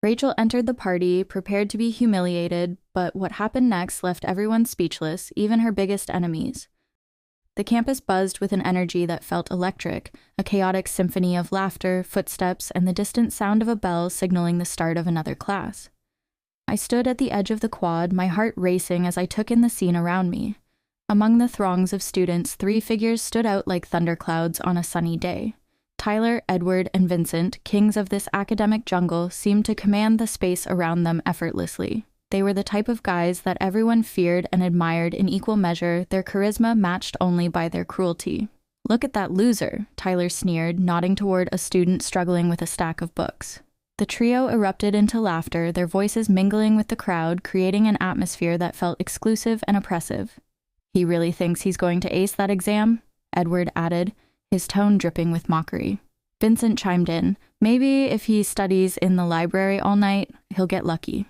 Rachel entered the party, prepared to be humiliated, but what happened next left everyone speechless, even her biggest enemies. The campus buzzed with an energy that felt electric, a chaotic symphony of laughter, footsteps, and the distant sound of a bell signaling the start of another class. I stood at the edge of the quad, my heart racing as I took in the scene around me. Among the throngs of students, 3 figures stood out like thunderclouds on a sunny day. Tyler, Edward, and Vincent, kings of this academic jungle, seemed to command the space around them effortlessly. They were the type of guys that everyone feared and admired in equal measure, their charisma matched only by their cruelty. "Look at that loser," Tyler sneered, nodding toward a student struggling with a stack of books. The trio erupted into laughter, their voices mingling with the crowd, creating an atmosphere that felt exclusive and oppressive. "He really thinks he's going to ace that exam?" Edward added, his tone dripping with mockery. Vincent chimed in, "Maybe if he studies in the library all night, he'll get lucky."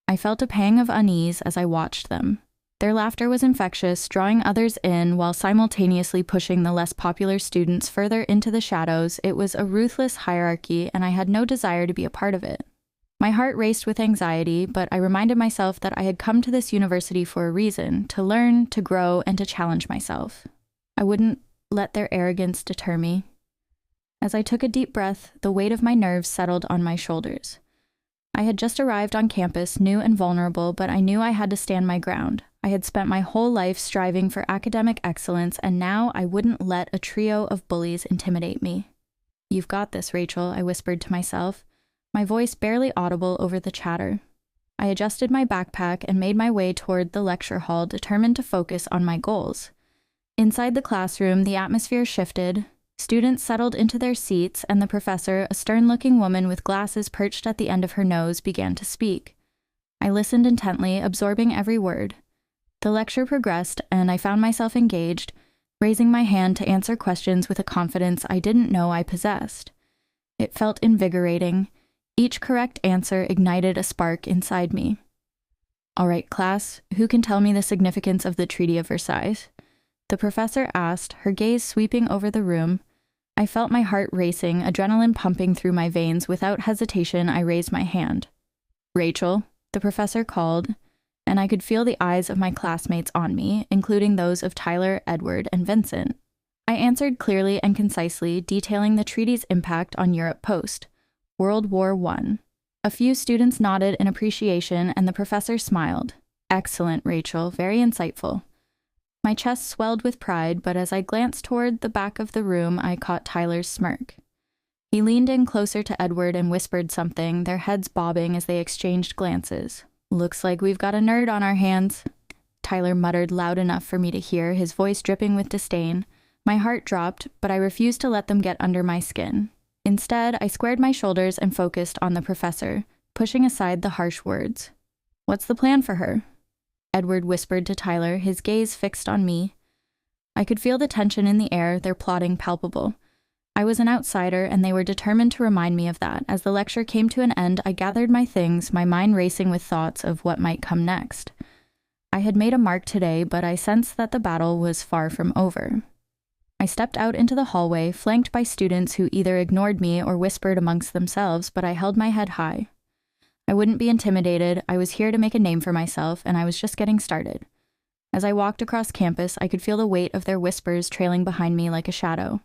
I felt a pang of unease as I watched them. Their laughter was infectious, drawing others in while simultaneously pushing the less popular students further into the shadows. It was a ruthless hierarchy, and I had no desire to be a part of it. My heart raced with anxiety, but I reminded myself that I had come to this university for a reason, to learn, to grow, and to challenge myself. I wouldn't let their arrogance deter me. As I took a deep breath, the weight of my nerves settled on my shoulders. I had just arrived on campus, new and vulnerable, but I knew I had to stand my ground. I had spent my whole life striving for academic excellence, and now I wouldn't let a trio of bullies intimidate me. "You've got this, Rachel," I whispered to myself, my voice barely audible over the chatter. I adjusted my backpack and made my way toward the lecture hall, determined to focus on my goals. Inside the classroom, the atmosphere shifted. Students settled into their seats, and the professor, a stern-looking woman with glasses perched at the end of her nose, began to speak. I listened intently, absorbing every word. The lecture progressed, and I found myself engaged, raising my hand to answer questions with a confidence I didn't know I possessed. It felt invigorating. Each correct answer ignited a spark inside me. "All right, class, who can tell me the significance of the Treaty of Versailles?" the professor asked, her gaze sweeping over the room. I felt my heart racing, adrenaline pumping through my veins. Without hesitation, I raised my hand. "Rachel," the professor called, and I could feel the eyes of my classmates on me, including those of Tyler, Edward, and Vincent. I answered clearly and concisely, detailing the treaty's impact on Europe post World War I. A few students nodded in appreciation, and the professor smiled. "Excellent, Rachel, very insightful." My chest swelled with pride, but as I glanced toward the back of the room, I caught Tyler's smirk. He leaned in closer to Edward and whispered something, their heads bobbing as they exchanged glances. "Looks like we've got a nerd on our hands," Tyler muttered loud enough for me to hear, his voice dripping with disdain. My heart dropped, but I refused to let them get under my skin. Instead, I squared my shoulders and focused on the professor, pushing aside the harsh words. "What's the plan for her?" Edward whispered to Tyler, his gaze fixed on me. I could feel the tension in the air, their plotting palpable. I was an outsider, and they were determined to remind me of that. As the lecture came to an end, I gathered my things, my mind racing with thoughts of what might come next. I had made a mark today, but I sensed that the battle was far from over. I stepped out into the hallway, flanked by students who either ignored me or whispered amongst themselves, but I held my head high. I wouldn't be intimidated. I was here to make a name for myself, and I was just getting started. As I walked across campus, I could feel the weight of their whispers trailing behind me like a shadow.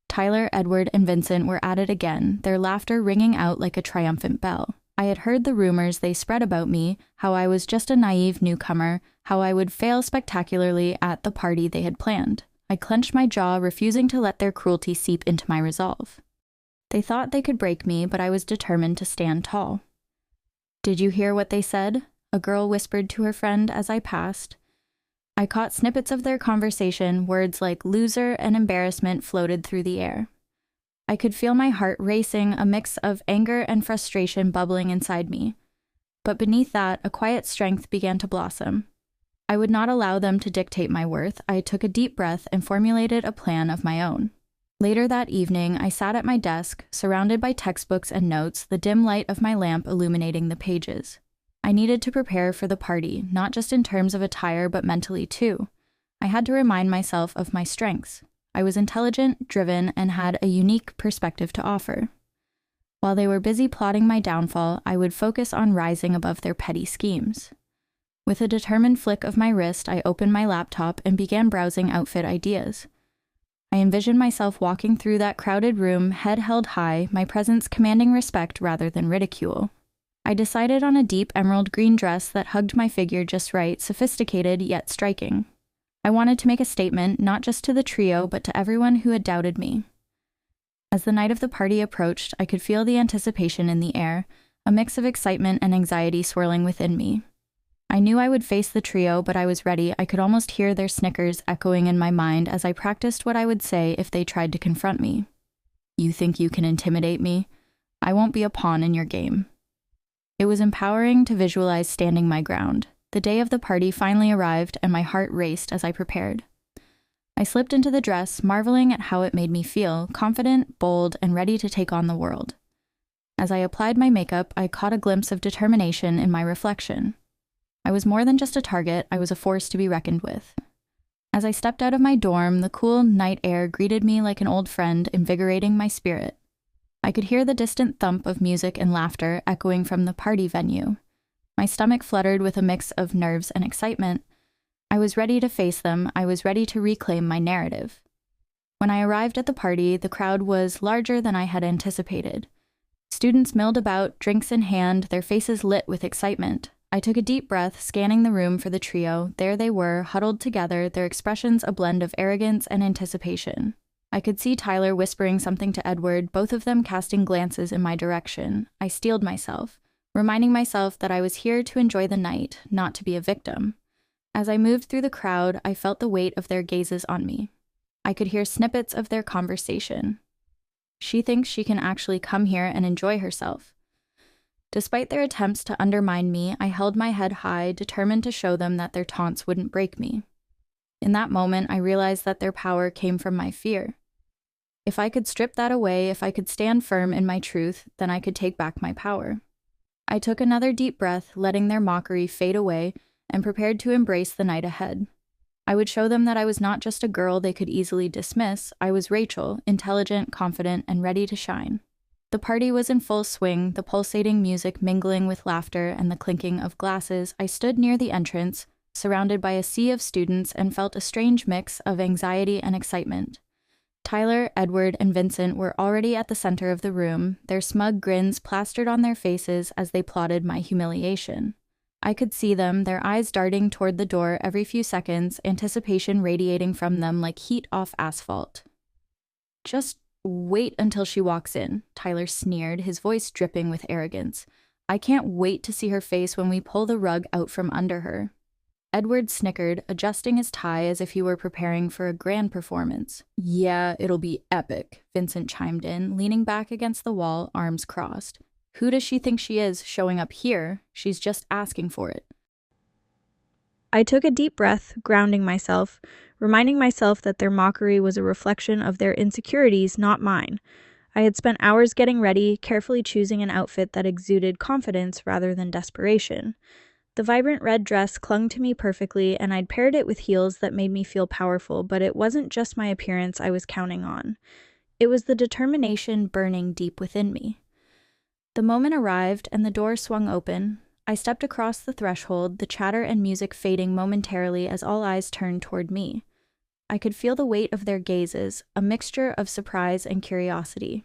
Tyler, Edward, and Vincent were at it again, their laughter ringing out like a triumphant bell. I had heard the rumors they spread about me, how I was just a naive newcomer, how I would fail spectacularly at the party they had planned. I clenched my jaw, refusing to let their cruelty seep into my resolve. They thought they could break me, but I was determined to stand tall. "Did you hear what they said?" a girl whispered to her friend as I passed. I caught snippets of their conversation, words like loser and embarrassment floated through the air. I could feel my heart racing, a mix of anger and frustration bubbling inside me. But beneath that, a quiet strength began to blossom. I would not allow them to dictate my worth. I took a deep breath and formulated a plan of my own. Later that evening, I sat at my desk, surrounded by textbooks and notes, the dim light of my lamp illuminating the pages. I needed to prepare for the party, not just in terms of attire, but mentally too. I had to remind myself of my strengths. I was intelligent, driven, and had a unique perspective to offer. While they were busy plotting my downfall, I would focus on rising above their petty schemes. With a determined flick of my wrist, I opened my laptop and began browsing outfit ideas. I envisioned myself walking through that crowded room, head held high, my presence commanding respect rather than ridicule. I decided on a deep emerald green dress that hugged my figure just right, sophisticated yet striking. I wanted to make a statement, not just to the trio, but to everyone who had doubted me. As the night of the party approached, I could feel the anticipation in the air, a mix of excitement and anxiety swirling within me. I knew I would face the trio, but I was ready. I could almost hear their snickers echoing in my mind as I practiced what I would say if they tried to confront me. "You think you can intimidate me? I won't be a pawn in your game." It was empowering to visualize standing my ground. The day of the party finally arrived, and my heart raced as I prepared. I slipped into the dress, marveling at how it made me feel, confident, bold, and ready to take on the world. As I applied my makeup, I caught a glimpse of determination in my reflection. I was more than just a target, I was a force to be reckoned with. As I stepped out of my dorm, the cool night air greeted me like an old friend, invigorating my spirit. I could hear the distant thump of music and laughter echoing from the party venue. My stomach fluttered with a mix of nerves and excitement. I was ready to face them. I was ready to reclaim my narrative. When I arrived at the party, the crowd was larger than I had anticipated. Students milled about, drinks in hand, their faces lit with excitement. I took a deep breath, scanning the room for the trio. There they were, huddled together, their expressions a blend of arrogance and anticipation. I could see Tyler whispering something to Edward, both of them casting glances in my direction. I steeled myself, reminding myself that I was here to enjoy the night, not to be a victim. As I moved through the crowd, I felt the weight of their gazes on me. I could hear snippets of their conversation. "She thinks she can actually come here and enjoy herself." Despite their attempts to undermine me, I held my head high, determined to show them that their taunts wouldn't break me. In that moment, I realized that their power came from my fear. If I could strip that away, if I could stand firm in my truth, then I could take back my power. I took another deep breath, letting their mockery fade away, and prepared to embrace the night ahead. I would show them that I was not just a girl they could easily dismiss. I was Rachel, intelligent, confident, and ready to shine. The party was in full swing, the pulsating music mingling with laughter and the clinking of glasses. I stood near the entrance, surrounded by a sea of students, and felt a strange mix of anxiety and excitement. Tyler, Edward, and Vincent were already at the center of the room, their smug grins plastered on their faces as they plotted my humiliation. I could see them, their eyes darting toward the door every few seconds, anticipation radiating from them like heat off asphalt. "Just wait until she walks in," Tyler sneered, his voice dripping with arrogance. "I can't wait to see her face when we pull the rug out from under her." Edward snickered, adjusting his tie as if he were preparing for a grand performance. "Yeah, it'll be epic," Vincent chimed in, leaning back against the wall, arms crossed. "Who does she think she is, showing up here? She's just asking for it." I took a deep breath, grounding myself, reminding myself that their mockery was a reflection of their insecurities, not mine. I had spent hours getting ready, carefully choosing an outfit that exuded confidence rather than desperation. The vibrant red dress clung to me perfectly, and I'd paired it with heels that made me feel powerful, but it wasn't just my appearance I was counting on. It was the determination burning deep within me. The moment arrived, and the door swung open. I stepped across the threshold, the chatter and music fading momentarily as all eyes turned toward me. I could feel the weight of their gazes, a mixture of surprise and curiosity.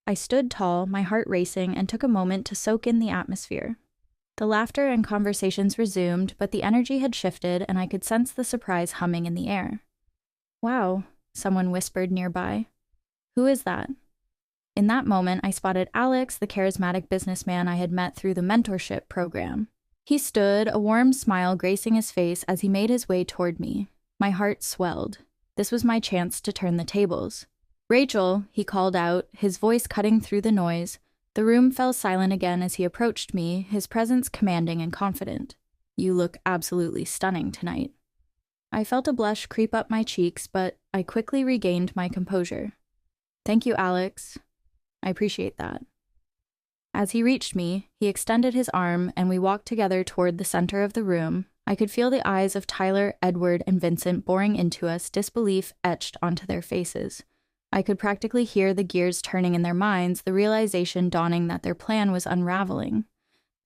I stood tall, my heart racing, and took a moment to soak in the atmosphere. The laughter and conversations resumed, but the energy had shifted, and I could sense the surprise humming in the air. "Wow," someone whispered nearby. "Who is that?" In that moment, I spotted Alex, the charismatic businessman I had met through the mentorship program. He stood, a warm smile gracing his face as he made his way toward me. My heart swelled. This was my chance to turn the tables. "Rachel," he called out, his voice cutting through the noise. The room fell silent again as he approached me, his presence commanding and confident. "You look absolutely stunning tonight." I felt a blush creep up my cheeks, but I quickly regained my composure. "Thank you, Alex. I appreciate that." As he reached me, he extended his arm, and we walked together toward the center of the room. I could feel the eyes of Tyler, Edward, and Vincent boring into us, disbelief etched onto their faces. I could practically hear the gears turning in their minds, the realization dawning that their plan was unraveling.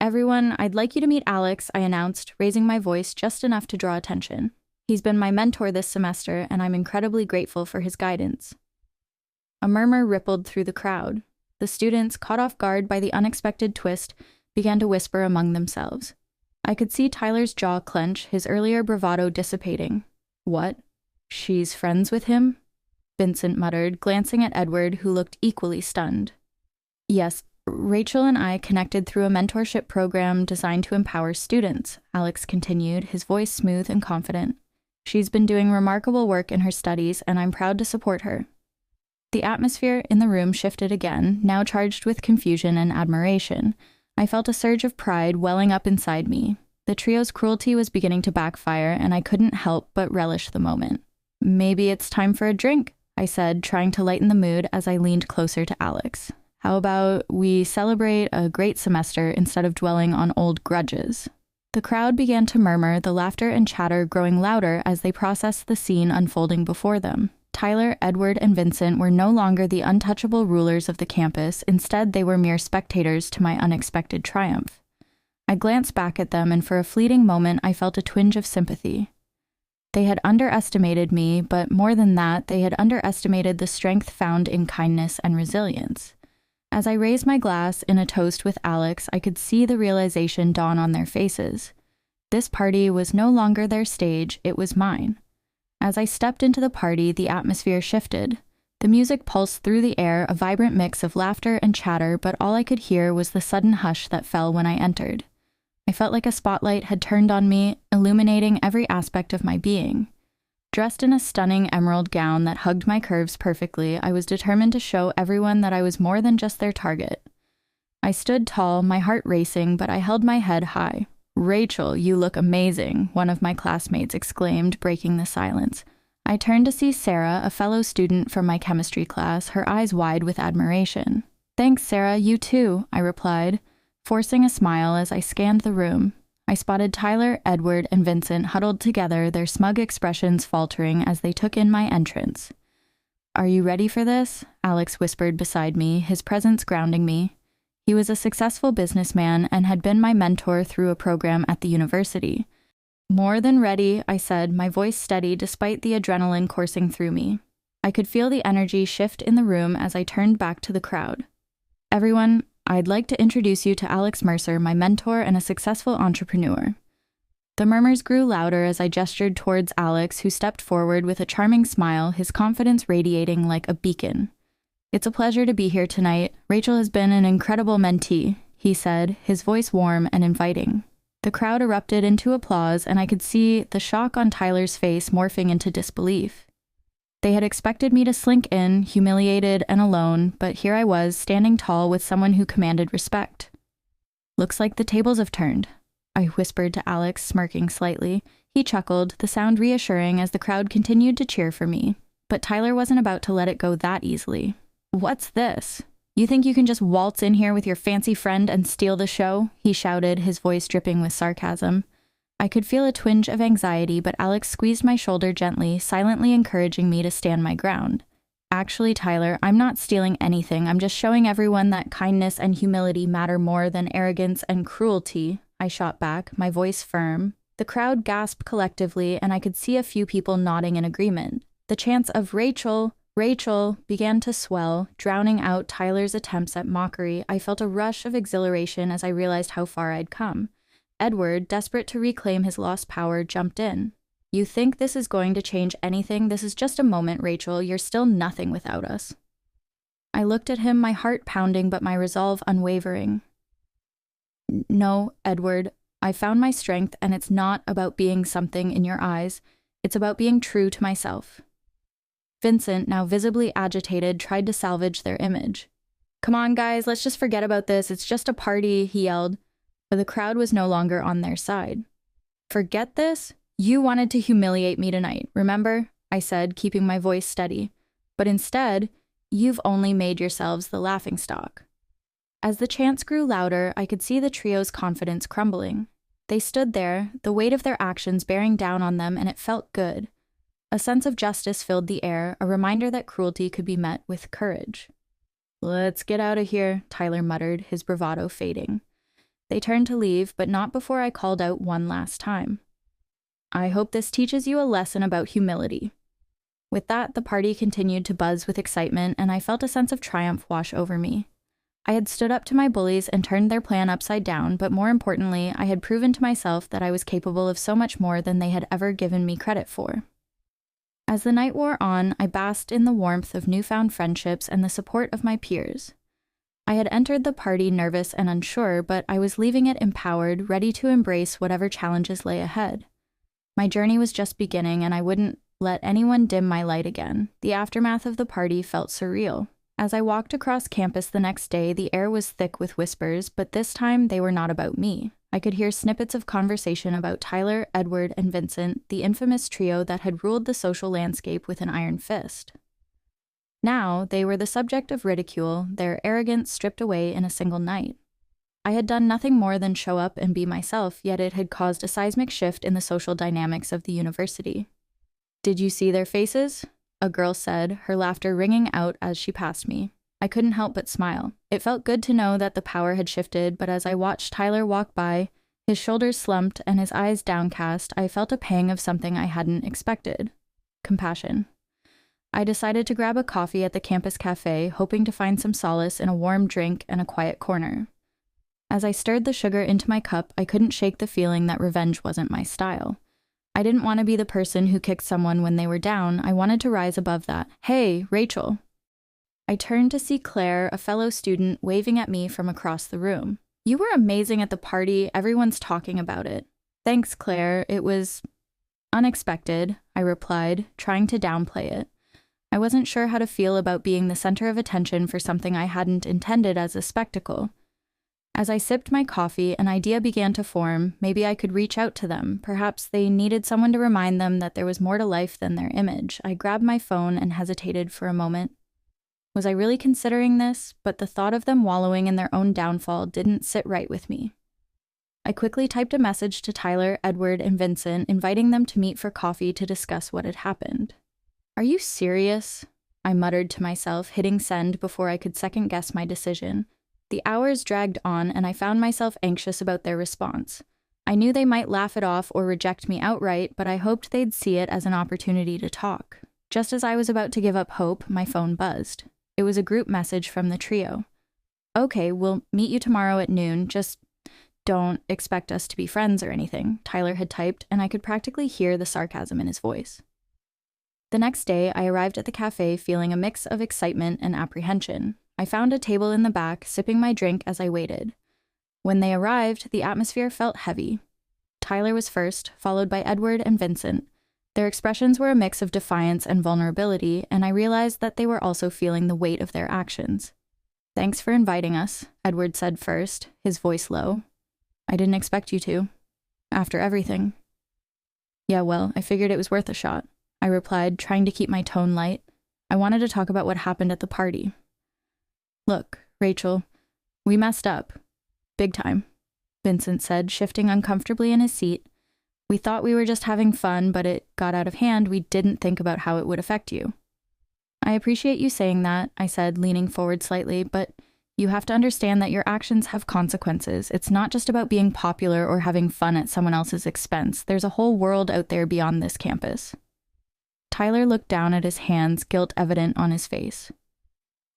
"Everyone, I'd like you to meet Alex," I announced, raising my voice just enough to draw attention. "He's been my mentor this semester, and I'm incredibly grateful for his guidance." A murmur rippled through the crowd. The students, caught off guard by the unexpected twist, began to whisper among themselves. I could see Tyler's jaw clench, his earlier bravado dissipating. "What? She's friends with him?" Vincent muttered, glancing at Edward, who looked equally stunned. "Yes, Rachel and I connected through a mentorship program designed to empower students," Alex continued, his voice smooth and confident. "She's been doing remarkable work in her studies, and I'm proud to support her." The atmosphere in the room shifted again, now charged with confusion and admiration. I felt a surge of pride welling up inside me. The trio's cruelty was beginning to backfire, and I couldn't help but relish the moment. "Maybe it's time for a drink," I said, trying to lighten the mood as I leaned closer to Alex. "How about we celebrate a great semester instead of dwelling on old grudges?" The crowd began to murmur, the laughter and chatter growing louder as they processed the scene unfolding before them. Tyler, Edward, and Vincent were no longer the untouchable rulers of the campus. Instead, they were mere spectators to my unexpected triumph. I glanced back at them, and for a fleeting moment, I felt a twinge of sympathy. They had underestimated me, but more than that, they had underestimated the strength found in kindness and resilience. As I raised my glass in a toast with Alex, I could see the realization dawn on their faces. This party was no longer their stage, it was mine. As I stepped into the party, the atmosphere shifted. The music pulsed through the air, a vibrant mix of laughter and chatter, but all I could hear was the sudden hush that fell when I entered. I felt like a spotlight had turned on me, illuminating every aspect of my being. Dressed in a stunning emerald gown that hugged my curves perfectly, I was determined to show everyone that I was more than just their target. I stood tall, my heart racing, but I held my head high. "Rachel, you look amazing," one of my classmates exclaimed, breaking the silence. I turned to see Sarah, a fellow student from my chemistry class, her eyes wide with admiration. "Thanks, Sarah, you too," I replied, forcing a smile as I scanned the room. I spotted Tyler, Edward, and Vincent huddled together, their smug expressions faltering as they took in my entrance. "Are you ready for this?" Alex whispered beside me, his presence grounding me. He was a successful businessman and had been my mentor through a program at the university. "More than ready," I said, my voice steady despite the adrenaline coursing through me. I could feel the energy shift in the room as I turned back to the crowd. "Everyone, I'd like to introduce you to Alex Mercer, my mentor and a successful entrepreneur." The murmurs grew louder as I gestured towards Alex, who stepped forward with a charming smile, his confidence radiating like a beacon. "It's a pleasure to be here tonight. Rachel has been an incredible mentee," he said, his voice warm and inviting. The crowd erupted into applause, and I could see the shock on Tyler's face morphing into disbelief. They had expected me to slink in, humiliated and alone, but here I was, standing tall with someone who commanded respect. "Looks like the tables have turned," I whispered to Alex, smirking slightly. He chuckled, the sound reassuring as the crowd continued to cheer for me. But Tyler wasn't about to let it go that easily. "What's this? You think you can just waltz in here with your fancy friend and steal the show?" he shouted, his voice dripping with sarcasm. I could feel a twinge of anxiety, but Alex squeezed my shoulder gently, silently encouraging me to stand my ground. "Actually, Tyler, I'm not stealing anything. I'm just showing everyone that kindness and humility matter more than arrogance and cruelty," I shot back, my voice firm. The crowd gasped collectively, and I could see a few people nodding in agreement. The chants of "Rachel, Rachel" began to swell, drowning out Tyler's attempts at mockery. I felt a rush of exhilaration as I realized how far I'd come. Edward, desperate to reclaim his lost power, jumped in. "You think this is going to change anything? This is just a moment, Rachel. You're still nothing without us." I looked at him, my heart pounding but my resolve unwavering. "No, Edward, I found my strength, and it's not about being something in your eyes. It's about being true to myself." Vincent, now visibly agitated, tried to salvage their image. "Come on, guys, let's just forget about this. It's just a party," he yelled. But the crowd was no longer on their side. "Forget this? You wanted to humiliate me tonight, remember?" I said, keeping my voice steady. "But instead, you've only made yourselves the laughingstock." As the chants grew louder, I could see the trio's confidence crumbling. They stood there, the weight of their actions bearing down on them, and it felt good. A sense of justice filled the air, a reminder that cruelty could be met with courage. "Let's get out of here," Tyler muttered, his bravado fading. They turned to leave, but not before I called out one last time. "I hope this teaches you a lesson about humility." With that, the party continued to buzz with excitement, and I felt a sense of triumph wash over me. I had stood up to my bullies and turned their plan upside down, but more importantly, I had proven to myself that I was capable of so much more than they had ever given me credit for. As the night wore on, I basked in the warmth of newfound friendships and the support of my peers. I had entered the party nervous and unsure, but I was leaving it empowered, ready to embrace whatever challenges lay ahead. My journey was just beginning, and I wouldn't let anyone dim my light again. The aftermath of the party felt surreal. As I walked across campus the next day, the air was thick with whispers, but this time they were not about me. I could hear snippets of conversation about Tyler, Edward, and Vincent, the infamous trio that had ruled the social landscape with an iron fist. Now, they were the subject of ridicule, their arrogance stripped away in a single night. I had done nothing more than show up and be myself, yet it had caused a seismic shift in the social dynamics of the university. "Did you see their faces?" a girl said, her laughter ringing out as she passed me. I couldn't help but smile. It felt good to know that the power had shifted, but as I watched Tyler walk by, his shoulders slumped and his eyes downcast, I felt a pang of something I hadn't expected. Compassion. I decided to grab a coffee at the campus cafe, hoping to find some solace in a warm drink and a quiet corner. As I stirred the sugar into my cup, I couldn't shake the feeling that revenge wasn't my style. I didn't want to be the person who kicked someone when they were down. I wanted to rise above that. "Hey, Rachel." I turned to see Claire, a fellow student, waving at me from across the room. "You were amazing at the party. Everyone's talking about it." "Thanks, Claire. It was unexpected," I replied, trying to downplay it. I wasn't sure how to feel about being the center of attention for something I hadn't intended as a spectacle. As I sipped my coffee, an idea began to form. Maybe I could reach out to them. Perhaps they needed someone to remind them that there was more to life than their image. I grabbed my phone and hesitated for a moment. Was I really considering this? But the thought of them wallowing in their own downfall didn't sit right with me. I quickly typed a message to Tyler, Edward, and Vincent, inviting them to meet for coffee to discuss what had happened. "Are you serious?" I muttered to myself, hitting send before I could second-guess my decision. The hours dragged on, and I found myself anxious about their response. I knew they might laugh it off or reject me outright, but I hoped they'd see it as an opportunity to talk. Just as I was about to give up hope, my phone buzzed. It was a group message from the trio. "Okay, we'll meet you tomorrow at noon. Just don't expect us to be friends or anything," Tyler had typed, and I could practically hear the sarcasm in his voice. The next day, I arrived at the cafe feeling a mix of excitement and apprehension. I found a table in the back, sipping my drink as I waited. When they arrived, the atmosphere felt heavy. Tyler was first, followed by Edward and Vincent. Their expressions were a mix of defiance and vulnerability, and I realized that they were also feeling the weight of their actions. "Thanks for inviting us," Edward said first, his voice low. "I didn't expect you to. After everything." "Yeah, well, I figured it was worth a shot," I replied, trying to keep my tone light. I wanted to talk about what happened at the party. "Look, Rachel, we messed up. Big time," Vincent said, shifting uncomfortably in his seat. "We thought we were just having fun, but it got out of hand. We didn't think about how it would affect you." "I appreciate you saying that," I said, leaning forward slightly, "but you have to understand that your actions have consequences. It's not just about being popular or having fun at someone else's expense. There's a whole world out there beyond this campus." Tyler looked down at his hands, guilt evident on his face.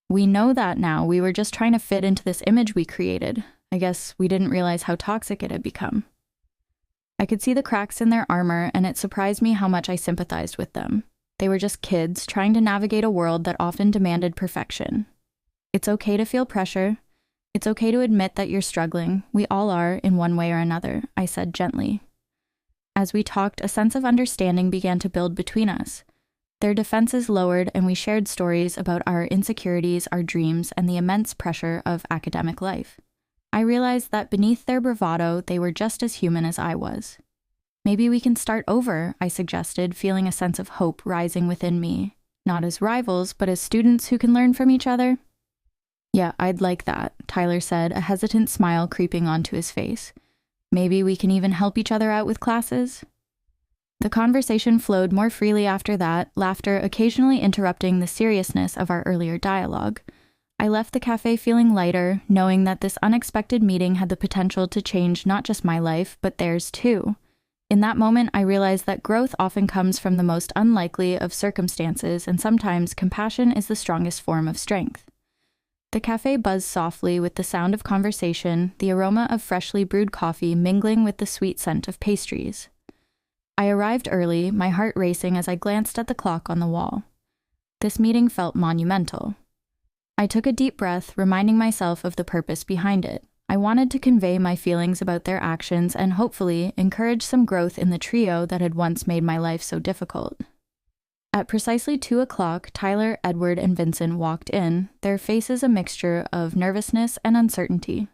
"We know that now. We were just trying to fit into this image we created. I guess we didn't realize how toxic it had become." I could see the cracks in their armor, and it surprised me how much I sympathized with them. They were just kids trying to navigate a world that often demanded perfection. "It's okay to feel pressure. It's okay to admit that you're struggling. We all are, in one way or another," I said gently. As we talked, a sense of understanding began to build between us. Their defenses lowered, and we shared stories about our insecurities, our dreams, and the immense pressure of academic life. I realized that beneath their bravado, they were just as human as I was. "Maybe we can start over," I suggested, feeling a sense of hope rising within me. Not as rivals, but as students who can learn from each other. "Yeah, I'd like that," Tyler said, a hesitant smile creeping onto his face. "Maybe we can even help each other out with classes?" The conversation flowed more freely after that, laughter occasionally interrupting the seriousness of our earlier dialogue. I left the cafe feeling lighter, knowing that this unexpected meeting had the potential to change not just my life, but theirs too. In that moment, I realized that growth often comes from the most unlikely of circumstances, and sometimes compassion is the strongest form of strength. The cafe buzzed softly with the sound of conversation, the aroma of freshly brewed coffee mingling with the sweet scent of pastries. I arrived early, my heart racing as I glanced at the clock on the wall. This meeting felt monumental. I took a deep breath, reminding myself of the purpose behind it. I wanted to convey my feelings about their actions and hopefully encourage some growth in the trio that had once made my life so difficult. At precisely 2 o'clock, Tyler, Edward, and Vincent walked in, their faces a mixture of nervousness and uncertainty.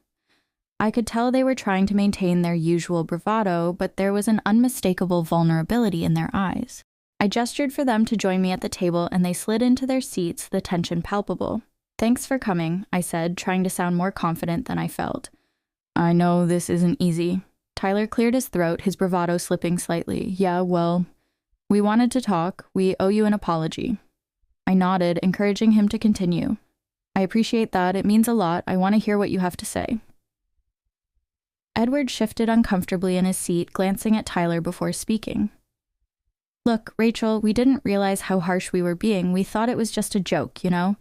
I could tell they were trying to maintain their usual bravado, but there was an unmistakable vulnerability in their eyes. I gestured for them to join me at the table, and they slid into their seats, the tension palpable. "Thanks for coming," I said, trying to sound more confident than I felt. "I know this isn't easy." Tyler cleared his throat, his bravado slipping slightly. "Yeah, well, we wanted to talk. We owe you an apology." I nodded, encouraging him to continue. "I appreciate that. It means a lot. I want to hear what you have to say." Edward shifted uncomfortably in his seat, glancing at Tyler before speaking. "Look, Rachel, we didn't realize how harsh we were being. We thought it was just a joke, you know?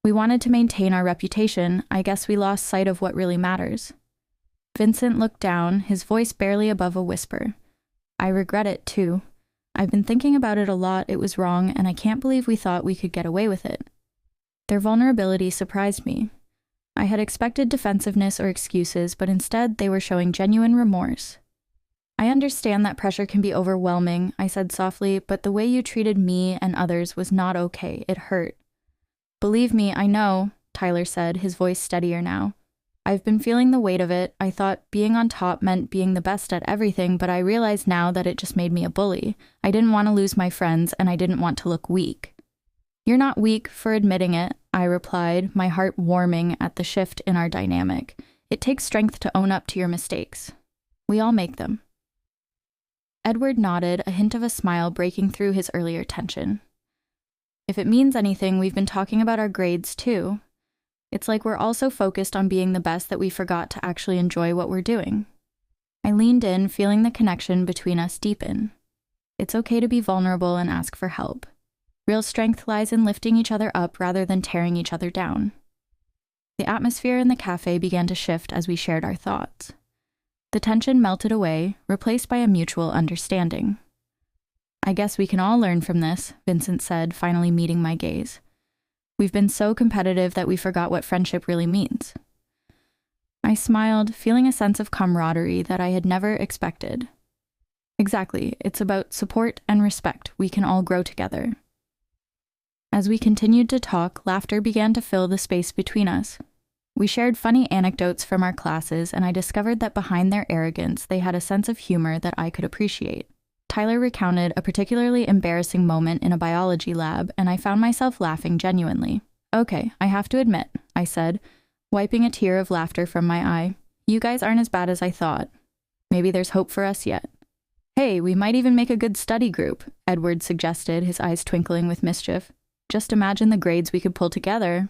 We wanted to maintain our reputation. I guess we lost sight of what really matters." Vincent looked down, his voice barely above a whisper. "I regret it, too. I've been thinking about it a lot. It was wrong, and I can't believe we thought we could get away with it." Their vulnerability surprised me. I had expected defensiveness or excuses, but instead they were showing genuine remorse. "I understand that pressure can be overwhelming," I said softly, "but the way you treated me and others was not okay. It hurt." "Believe me, I know," Tyler said, his voice steadier now. "I've been feeling the weight of it. I thought being on top meant being the best at everything, but I realize now that it just made me a bully. I didn't want to lose my friends, and I didn't want to look weak." "You're not weak for admitting it," I replied, my heart warming at the shift in our dynamic. "It takes strength to own up to your mistakes. We all make them." Edward nodded, a hint of a smile breaking through his earlier tension. "If it means anything, we've been talking about our grades, too. It's like we're all so focused on being the best that we forgot to actually enjoy what we're doing." I leaned in, feeling the connection between us deepen. It's okay to be vulnerable and ask for help. Real strength lies in lifting each other up rather than tearing each other down. The atmosphere in the cafe began to shift as we shared our thoughts. The tension melted away, replaced by a mutual understanding. "I guess we can all learn from this," Vincent said, finally meeting my gaze. "We've been so competitive that we forgot what friendship really means." I smiled, feeling a sense of camaraderie that I had never expected. "Exactly. It's about support and respect. We can all grow together." As we continued to talk, laughter began to fill the space between us. We shared funny anecdotes from our classes, and I discovered that behind their arrogance, they had a sense of humor that I could appreciate. Tyler recounted a particularly embarrassing moment in a biology lab, and I found myself laughing genuinely. "Okay, I have to admit," I said, wiping a tear of laughter from my eye. "You guys aren't as bad as I thought. Maybe there's hope for us yet." "Hey, we might even make a good study group," Edward suggested, his eyes twinkling with mischief. "Just imagine the grades we could pull together."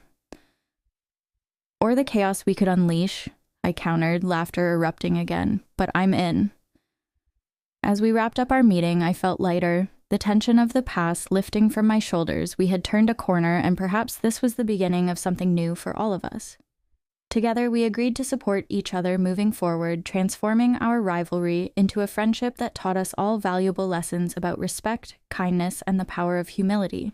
"Or the chaos we could unleash," I countered, laughter erupting again. "But I'm in." As we wrapped up our meeting, I felt lighter, the tension of the past lifting from my shoulders. We had turned a corner, and perhaps this was the beginning of something new for all of us. Together, we agreed to support each other moving forward, transforming our rivalry into a friendship that taught us all valuable lessons about respect, kindness, and the power of humility.